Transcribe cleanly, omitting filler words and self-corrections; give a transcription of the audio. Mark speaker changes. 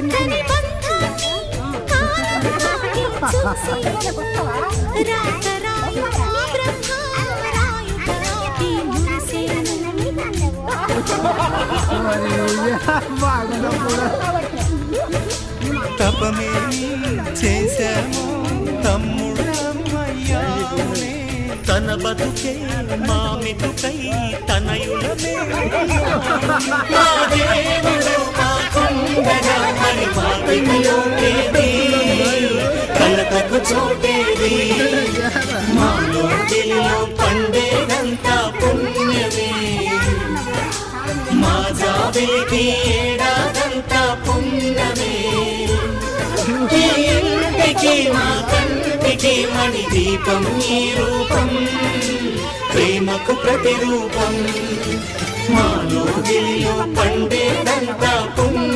Speaker 1: చక్కని బంధాన్ని కాలరాయి చూసి రాతరాయుట బ్రహ్మరాయుట ఈ మురిసేను
Speaker 2: తపమేమి చేశాము తమ్ముడమ్మయ్యావునే తన బతుకే మా మెతుకై తనయులమే మా దేవుడు మాకుండగా మరి మాకిలోకేది కలతకు చోటేది మాలో దిలిలో పండేదంతా పుణ్యమే మా జాబిలికి ఏడాదంతా పుణ్యమే ఈ ఇంటికి మా కంటికి మణి దీపం ఈ రూపం ప్రేమకు ప్రతిరూపం మాలో దిలిలో పండేదంతా పుణ్యం